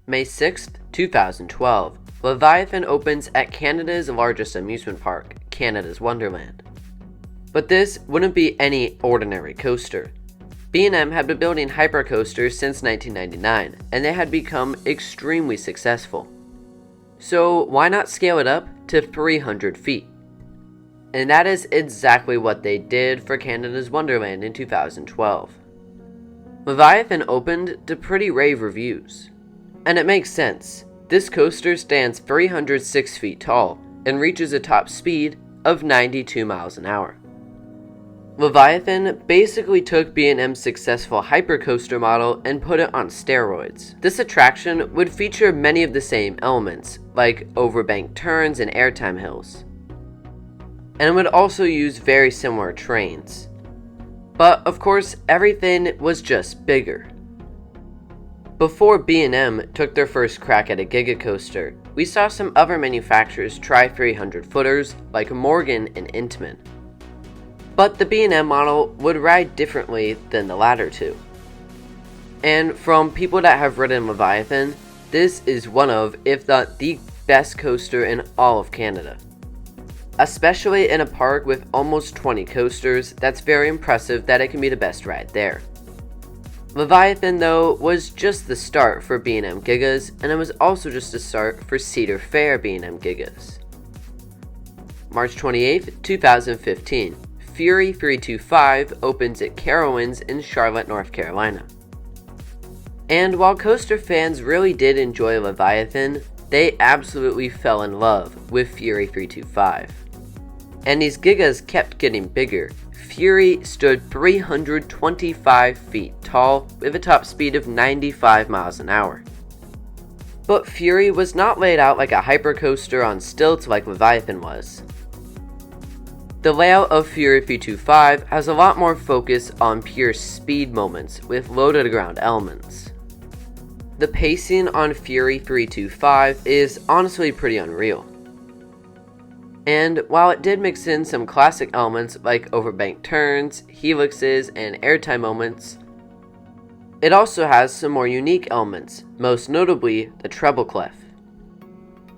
May 6th, 2012, Leviathan opens at Canada's largest amusement park, Canada's Wonderland. But this wouldn't be any ordinary coaster. B and M had been building hypercoasters since 1999, and they had become extremely successful. So why not scale it up to 300 feet? And that is exactly what they did for Canada's Wonderland in 2012. Leviathan opened to pretty rave reviews. And it makes sense. This coaster stands 306 feet tall and reaches a top speed of 92 miles an hour. Leviathan basically took B and M's successful hypercoaster model and put it on steroids. This attraction would feature many of the same elements, like overbanked turns and airtime hills. And it would also use very similar trains. But of course, everything was just bigger. Before B and M took their first crack at a Giga coaster, we saw some other manufacturers try 300-footers like Morgan and Intamin. But the B and M model would ride differently than the latter two. And from people that have ridden Leviathan, this is one of, if not the best coaster in all of Canada. Especially in a park with almost 20 coasters, that's very impressive that it can be the best ride there. Leviathan, though, was just the start for B and M Gigas, and it was also just the start for Cedar Fair B and M Gigas. March 28th, 2015, Fury 325 opens at Carowinds in Charlotte, North Carolina. And while coaster fans really did enjoy Leviathan, they absolutely fell in love with Fury 325. And these Gigas kept getting bigger. Fury stood 325 feet tall with a top speed of 95 miles an hour. But Fury was not laid out like a hypercoaster on stilts like Leviathan was. The layout of Fury 325 has a lot more focus on pure speed moments with low-to-the-ground elements. The pacing on Fury 325 is honestly pretty unreal. And while it did mix in some classic elements like overbanked turns, helixes, and airtime moments, it also has some more unique elements, most notably the treble clef.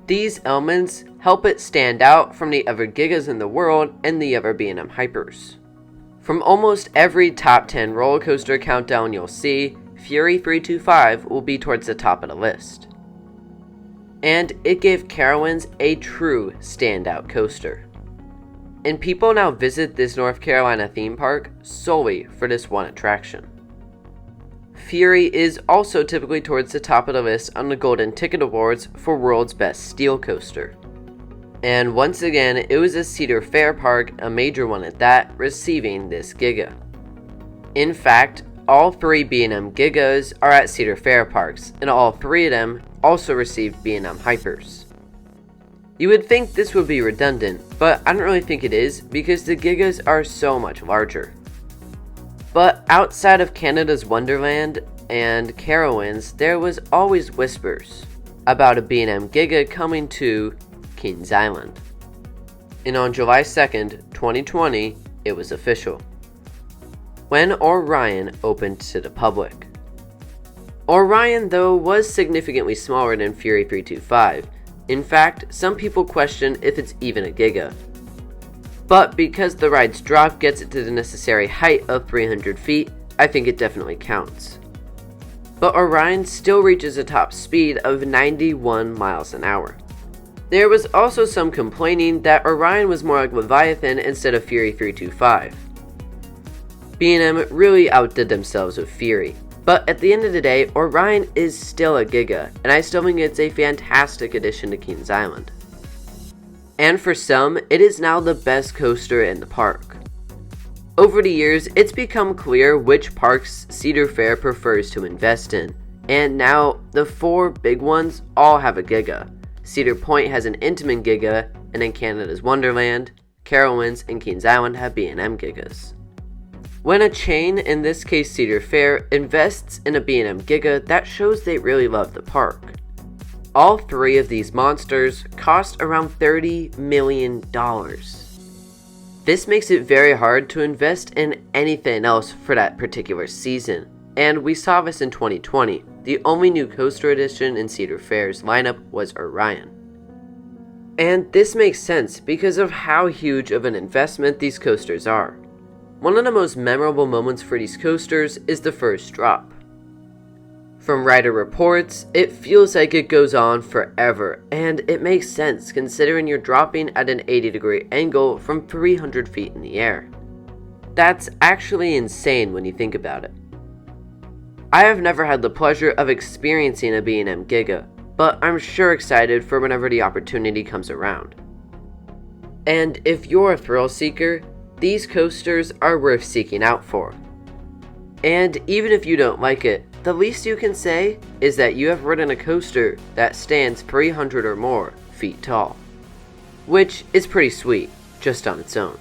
These elements help it stand out from the other Gigas in the world and the other B and M Hypers. From almost every top 10 roller coaster countdown you'll see, Fury 325 will be towards the top of the list. And it gave Carowinds a true standout coaster. And people now visit this North Carolina theme park solely for this one attraction. Fury is also typically towards the top of the list on the Golden Ticket Awards for World's Best Steel Coaster. And once again, it was a Cedar Fair park, a major one at that, receiving this Giga. In fact, all three B and M Gigas are at Cedar Fair parks, and all three of them also received B and M Hypers. You would think this would be redundant, but I don't really think it is because the Gigas are so much larger. But outside of Canada's Wonderland and Carowinds, there was always whispers about a B and M Giga coming to Kings Island. And on July 2nd, 2020, it was official, when Orion opened to the public. Orion, though, was significantly smaller than Fury 325. In fact, some people question if it's even a Giga. But because the ride's drop gets it to the necessary height of 300 feet, I think it definitely counts. But Orion still reaches a top speed of 91 miles an hour. There was also some complaining that Orion was more like Leviathan instead of Fury 325. B and M really outdid themselves with Fury, but at the end of the day, Orion is still a Giga, and I still think it's a fantastic addition to Kings Island. And for some, it is now the best coaster in the park. Over the years, it's become clear which parks Cedar Fair prefers to invest in, and now the four big ones all have a Giga. Cedar Point has an Intamin Giga, and in Canada's Wonderland, Carowinds and Kings Island have B and M Gigas. When a chain, in this case Cedar Fair, invests in a B and M Giga, that shows they really love the park. All three of these monsters cost around $30 million. This makes it very hard to invest in anything else for that particular season, and we saw this in 2020. the only new coaster addition in Cedar Fair's lineup was Orion. And this makes sense because of how huge of an investment these coasters are. One of the most memorable moments for these coasters is the first drop. From rider reports, it feels like it goes on forever, and it makes sense considering you're dropping at an 80-degree angle from 300 feet in the air. That's actually insane when you think about it. I have never had the pleasure of experiencing a B and M Giga, but I'm sure excited for whenever the opportunity comes around. And if you're a thrill seeker, these coasters are worth seeking out for. And even if you don't like it, the least you can say is that you have ridden a coaster that stands 300 or more feet tall, which is pretty sweet just on its own.